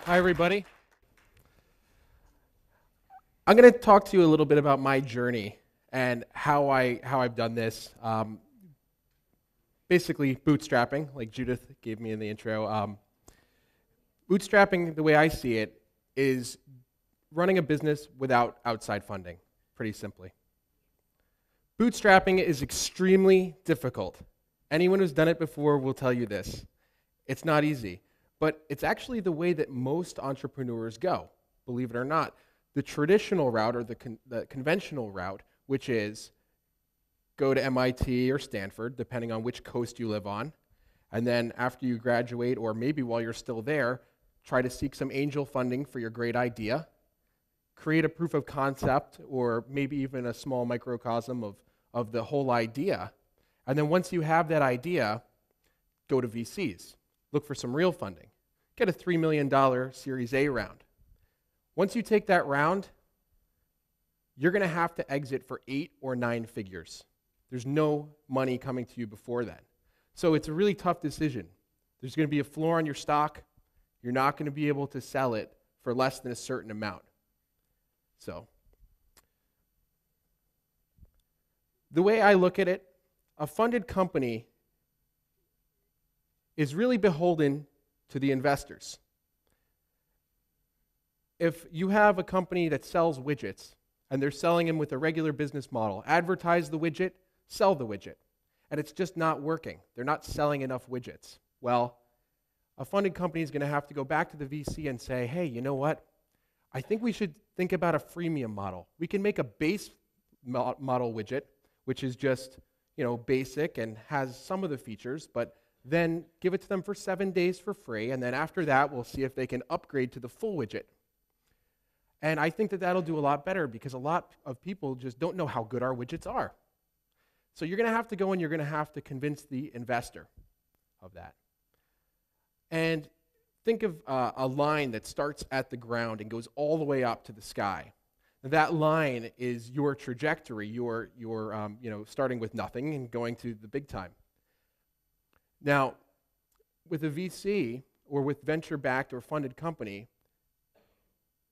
Hi, everybody. I'm going to talk to you a little bit about my journey and how I've done this. Basically, bootstrapping, like Judith gave me in the intro. Bootstrapping, the way I see it, is running a business without outside funding, pretty simply. Bootstrapping is extremely difficult. Anyone who's done it before will tell you this. It's not easy, but it's actually the way that most entrepreneurs go, believe it or not. The traditional route, or the conventional route, which is go to MIT or Stanford, depending on which coast you live on, and then after you graduate, or maybe while you're still there, try to seek some angel funding for your great idea, create a proof of concept, or maybe even a small microcosm of the whole idea, and then once you have that idea, go to VCs, look for some real funding, get a $3 million Series A round. Once you take that round, you're going to have to exit for 8 or 9 figures. There's no money coming to you before then. So it's a really tough decision. There's going to be a floor on your stock. You're not going to be able to sell it for less than a certain amount. So the way I look at it, a funded company is really beholden to the investors. If you have a company that sells widgets and they're selling them with a regular business model, advertise the widget, sell the widget, and it's just not working. They're not selling enough widgets. Well, a funded company is going to have to go back to the VC and say, hey, you know what? I think we should think about a freemium model. We can make a base model widget, which is just, basic and has some of the features, but then give it to them for 7 days for free, and then after that, we'll see if they can upgrade to the full widget. And I think that that'll do a lot better because a lot of people just don't know how good our widgets are. So you're going to have to go and you're going to have to convince the investor of that. And think of a line that starts at the ground and goes all the way up to the sky. That line is your trajectory. You're starting with nothing and going to the big time. Now, with a VC or with venture-backed or funded company,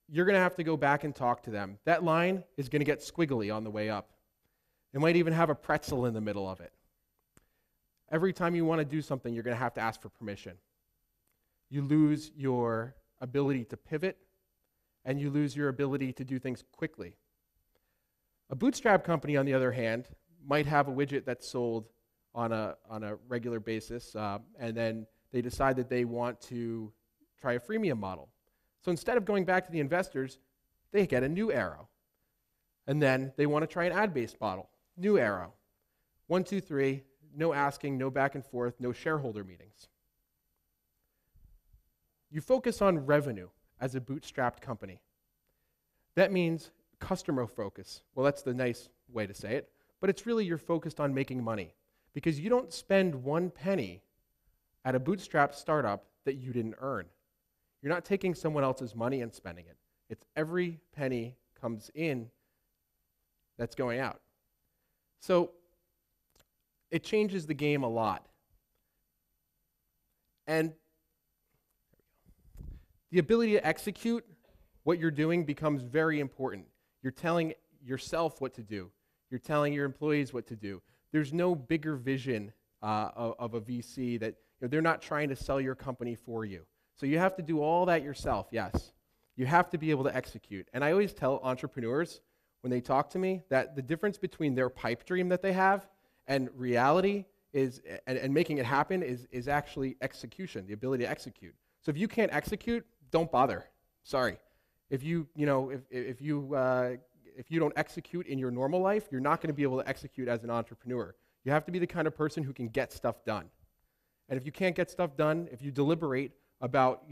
you're going to have to go back and talk to them. That line is going to get squiggly on the way up. It might even have a pretzel in the middle of it. Every time you want to do something, you're going to have to ask for permission. You lose your ability to pivot, and you lose your ability to do things quickly. A bootstrap company, on the other hand, might have a widget that's sold on a regular basis, and then they decide that they want to try a freemium model. So instead of going back to the investors, they get a new arrow. And then they want to try an ad-based model. New arrow. 1, 2, 3, no asking, no back and forth, no shareholder meetings. You focus on revenue as a bootstrapped company. That means customer focus. Well, that's the nice way to say it, but it's really you're focused on making money because you don't spend 1 penny at a bootstrap startup that you didn't earn. You're not taking someone else's money and spending it. It's every penny comes in that's going out. So it changes the game a lot. And the ability to execute what you're doing becomes very important. You're telling yourself what to do. You're telling your employees what to do. There's no bigger vision of a VC that they're not trying to sell your company for you. So you have to do all that yourself, yes. You have to be able to execute. And I always tell entrepreneurs when they talk to me that the difference between their pipe dream that they have and reality is, and making it happen is actually execution, the ability to execute. So if you can't execute, don't bother. Sorry. If you don't execute in your normal life, you're not going to be able to execute as an entrepreneur. You have to be the kind of person who can get stuff done. And if you can't get stuff done, if you deliberate about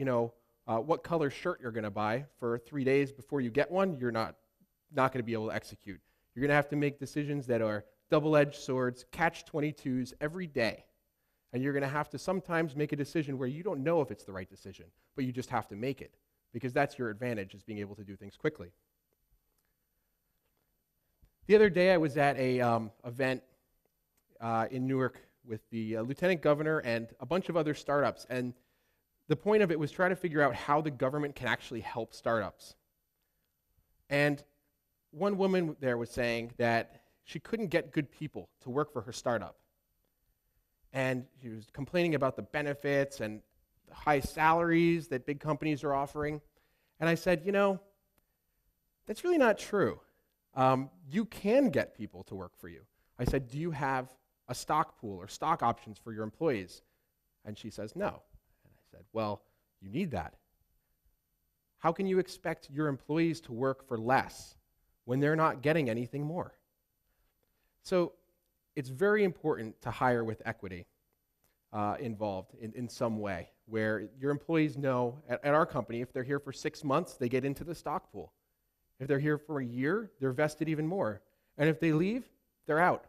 what color shirt you're going to buy for 3 days before you get one, you're not going to be able to execute. You're going to have to make decisions that are double-edged swords, catch-22s every day. And you're going to have to sometimes make a decision where you don't know if it's the right decision, but you just have to make it because that's your advantage, is being able to do things quickly. The other day I was at a event in Newark with the lieutenant governor and a bunch of other startups, and The point of it was try to figure out how the government can actually help startups. And one woman there was saying that she couldn't get good people to work for her startup. And she was complaining about the benefits and the high salaries that big companies are offering. And I said, that's really not true. You can get people to work for you. I said, do you have a stock pool or stock options for your employees? And she says, no. And I said, well, you need that. How can you expect your employees to work for less when they're not getting anything more? So it's very important to hire with equity involved in some way, where your employees know, at our company, if they're here for 6 months, they get into the stock pool. If they're here for a year, they're vested even more. And if they leave, they're out.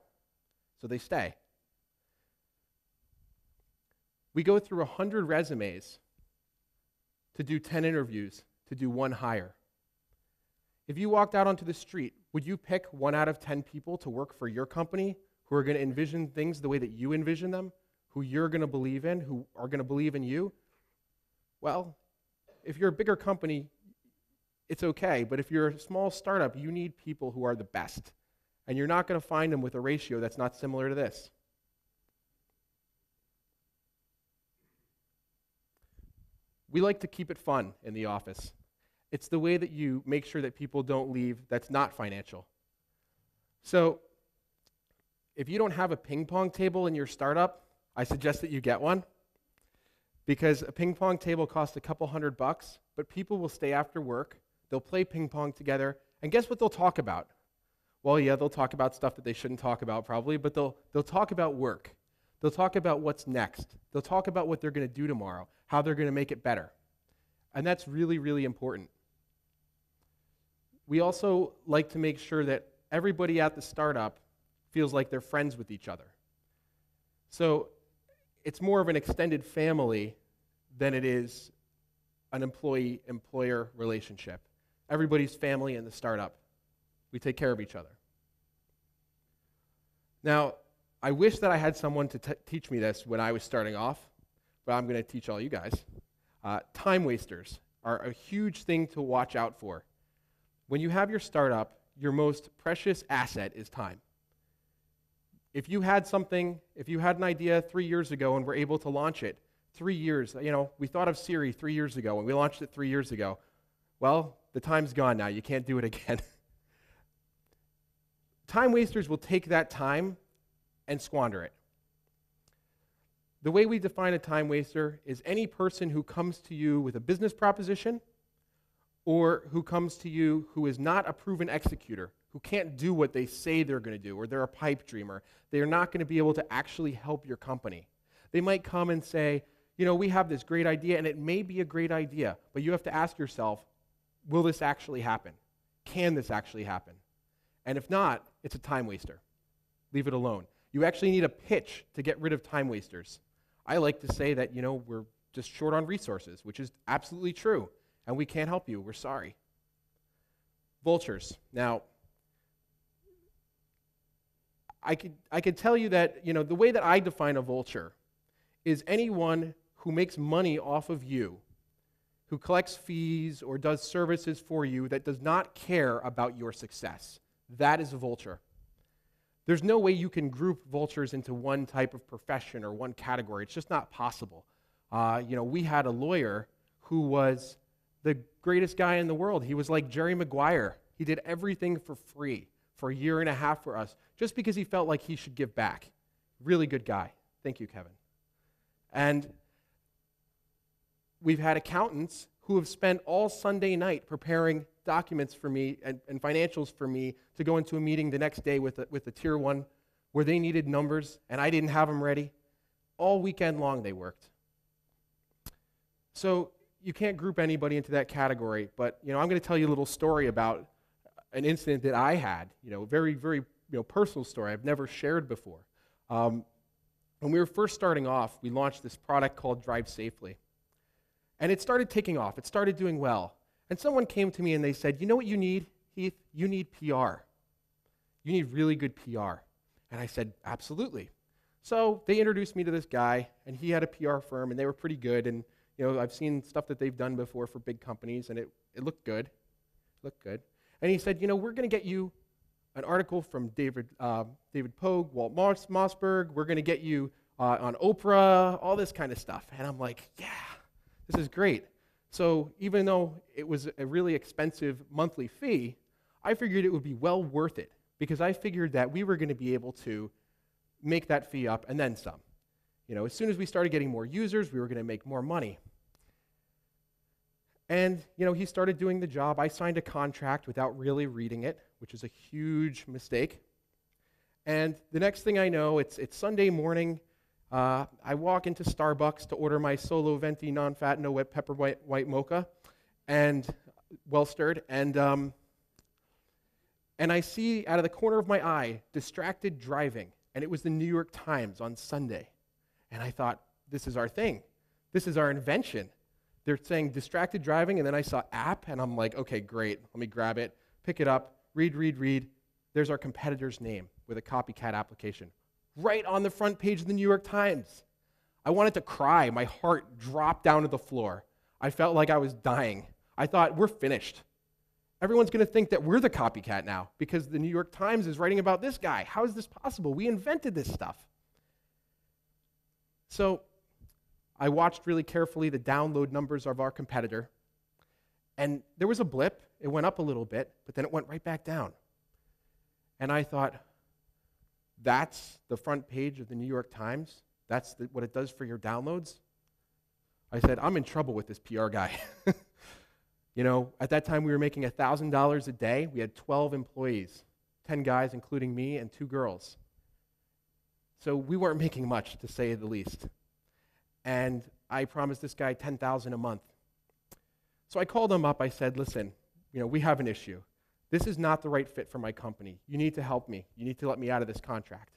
So they stay. We go through 100 resumes to do 10 interviews to do 1 hire. If you walked out onto the street, would you pick 1 out of 10 people to work for your company who are going to envision things the way that you envision them, who you're going to believe in, who are going to believe in you? Well, if you're a bigger company, it's okay, but if you're a small startup, you need people who are the best, and you're not going to find them with a ratio that's not similar to this. We like to keep it fun in the office. It's the way that you make sure that people don't leave that's not financial. So if you don't have a ping pong table in your startup, I suggest that you get one, because a ping pong table costs a couple $100, but people will stay after work, they'll play ping pong together, and guess what they'll talk about? Well, yeah, they'll talk about stuff that they shouldn't talk about probably, but they'll talk about work. They'll talk about what's next. They'll talk about what they're going to do tomorrow, how they're going to make it better. And that's really, really important. We also like to make sure that everybody at the startup feels like they're friends with each other. So it's more of an extended family than it is an employee-employer relationship. Everybody's family in the startup. We take care of each other. Now, I wish that I had someone to teach me this when I was starting off, but I'm going to teach all you guys. Time wasters are a huge thing to watch out for. When you have your startup, your most precious asset is time. If you had an idea 3 years ago and were able to launch it, 3 years, we thought of Siri 3 years ago and we launched it 3 years ago. Well, the time's gone now. You can't do it again. Time wasters will take that time and squander it. The way we define a time waster is any person who comes to you with a business proposition or who comes to you who is not a proven executor, who can't do what they say they're going to do, or they're a pipe dreamer. They are not going to be able to actually help your company. They might come and say, we have this great idea, and it may be a great idea, but you have to ask yourself, will this actually happen? Can this actually happen? And if not, it's a time waster. Leave it alone. You actually need a pitch to get rid of time wasters. I like to say that, we're just short on resources, which is absolutely true, and we can't help you. We're sorry. Vultures. Now, I could tell you that, the way that I define a vulture is anyone who makes money off of you, who collects fees or does services for you that does not care about your success. That is a vulture. There's no way you can group vultures into one type of profession or one category. It's just not possible. We had a lawyer who was the greatest guy in the world. He was like Jerry Maguire. He did everything for free for a year and a half for us, just because he felt like he should give back. Really good guy. Thank you, Kevin. And we've had accountants who have spent all Sunday night preparing documents for me and financials for me to go into a meeting the next day with a tier 1 where they needed numbers and I didn't have them ready. All weekend long they worked. So you can't group anybody into that category, but I'm going to tell you a little story about an incident that I had, very, very personal story I've never shared before. When we were first starting off, we launched this product called Drive Safely. And it started taking off. It started doing well. And someone came to me and they said, you know what you need, Heath? You need PR. You need really good PR. And I said, absolutely. So they introduced me to this guy, and he had a PR firm, and they were pretty good. And I've seen stuff that they've done before for big companies, and it looked good. And he said, we're going to get you an article from David Pogue, Walt Mossberg. We're going to get you on Oprah, all this kind of stuff. And I'm like, yeah, this is great. So even though it was a really expensive monthly fee, I figured it would be well worth it because I figured that we were going to be able to make that fee up and then some. As soon as we started getting more users, we were going to make more money. And, he started doing the job. I signed a contract without really reading it, which is a huge mistake. And the next thing I know, it's Sunday morning. I walk into Starbucks to order my solo venti non-fat, no wet pepper white mocha, and well stirred. And I see out of the corner of my eye, distracted driving. And it was the New York Times on Sunday. And I thought, this is our thing. This is our invention. They're saying distracted driving, and then I saw app, and I'm like, okay, great. Let me grab it, pick it up, read. There's our competitor's name with a copycat application right on the front page of the New York Times. I wanted to cry. My heart dropped down to the floor. I felt like I was dying. I thought, we're finished. Everyone's going to think that we're the copycat now because the New York Times is writing about this guy. How is this possible? We invented this stuff. So I watched really carefully the download numbers of our competitor, and there was a blip. It went up a little bit, but then it went right back down. And I thought, that's the front page of the New York Times? That's what it does for your downloads? I said, I'm in trouble with this PR guy. At that time we were making $1,000 a day. We had 12 employees, 10 guys including me and 2 girls. So we weren't making much, to say the least. And I promised this guy $10,000 a month. So I called him up. I said, listen, we have an issue. This is not the right fit for my company. You need to help me. You need to let me out of this contract.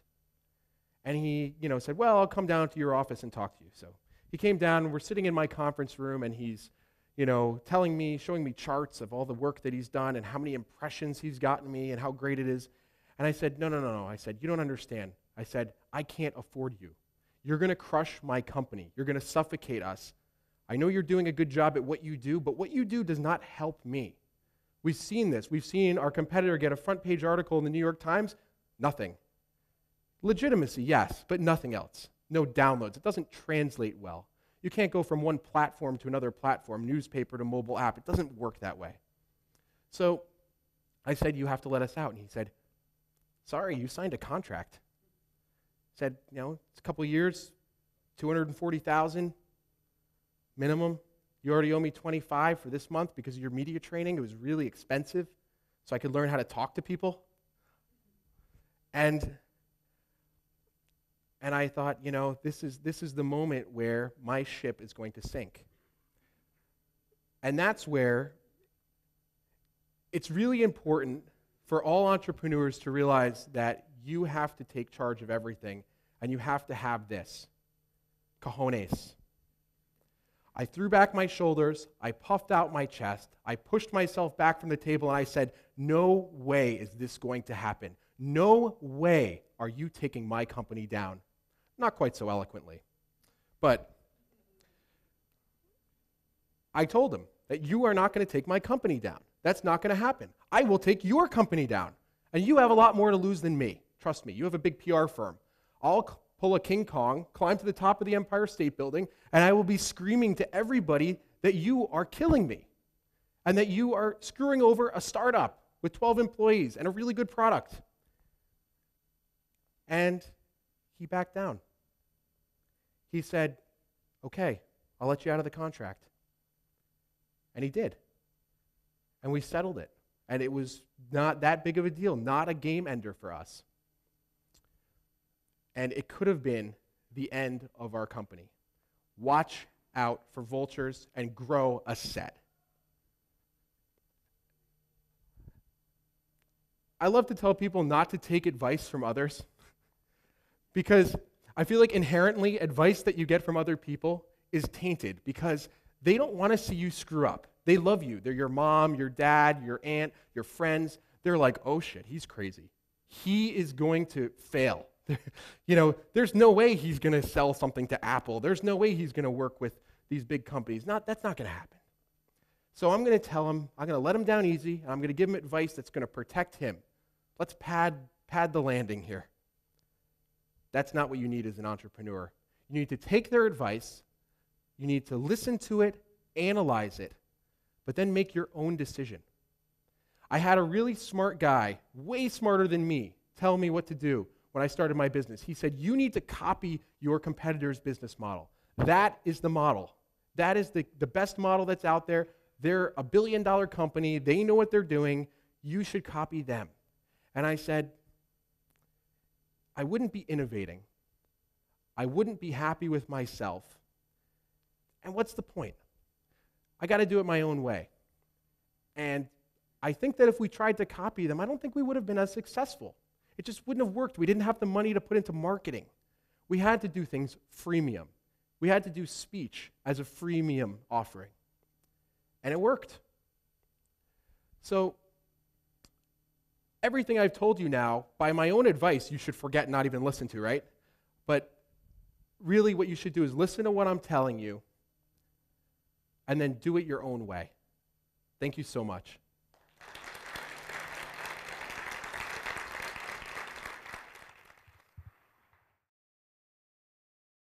And he, said, well, I'll come down to your office and talk to you. So he came down, and we're sitting in my conference room, and he's, showing me charts of all the work that he's done and how many impressions he's gotten me and how great it is. And I said, no. I said, you don't understand. I said, I can't afford you. You're going to crush my company. You're going to suffocate us. I know you're doing a good job at what you do, but what you do does not help me. We've seen this. We've seen our competitor get a front page article in the New York Times. Nothing. Legitimacy, yes, but nothing else. No downloads. It doesn't translate well. You can't go from one platform to another platform, newspaper to mobile app. It doesn't work that way. So I said, you have to let us out. And he said, sorry, you signed a contract. Said, it's a couple of years, $240,000 minimum. You already owe me $25,000 for this month because of your media training. It was really expensive, so I could learn how to talk to people. And I thought, this is the moment where my ship is going to sink. And that's where it's really important for all entrepreneurs to realize that you have to take charge of everything, and you have to have this, cojones. I threw back my shoulders, I puffed out my chest, I pushed myself back from the table, and I said, no way is this going to happen. No way are you taking my company down. Not quite so eloquently, but I told him that you are not going to take my company down. That's not going to happen. I will take your company down, and you have a lot more to lose than me. Trust me, you have a big PR firm. I'll pull a King Kong, climb to the top of the Empire State Building, and I will be screaming to everybody that you are killing me and that you are screwing over a startup with 12 employees and a really good product. And he backed down. He said, okay, I'll let you out of the contract. And he did. And we settled it. And it was not that big of a deal, not a game ender for us. And it could have been the end of our company. Watch out for Vultures and grow a set. I love to tell people not to take advice from others because I feel like inherently advice that you get from other people is tainted because they don't want to see you screw up. They love you. They're your mom, your dad, your aunt, your friends. They're like, oh shit, he's crazy. He is going to fail. There's no way he's going to sell something to Apple. There's no way he's going to work with these big companies. That's not going to happen. So I'm going to tell him, I'm going to let him down easy, and I'm going to give him advice that's going to protect him. Let's pad the landing here. That's not what you need as an entrepreneur. You need to take their advice, you need to listen to it, analyze it, but then make your own decision. I had a really smart guy, way smarter than me, tell me what to do when I started my business. He said, you need to copy your competitor's business model. That is the model. That is the best model that's out there. They're a $1 billion company. They know what they're doing. You should copy them. And I said, I wouldn't be innovating. I wouldn't be happy with myself. And what's the point? I got to do it my own way. And I think that if we tried to copy them, I don't think we would have been as successful. It just wouldn't have worked. We didn't have the money to put into marketing. We had to do things freemium. We had to do speech as a freemium offering. And it worked. So everything I've told you now, by my own advice, you should forget and not even listen to, right? But really what you should do is listen to what I'm telling you and then do it your own way. Thank you so much.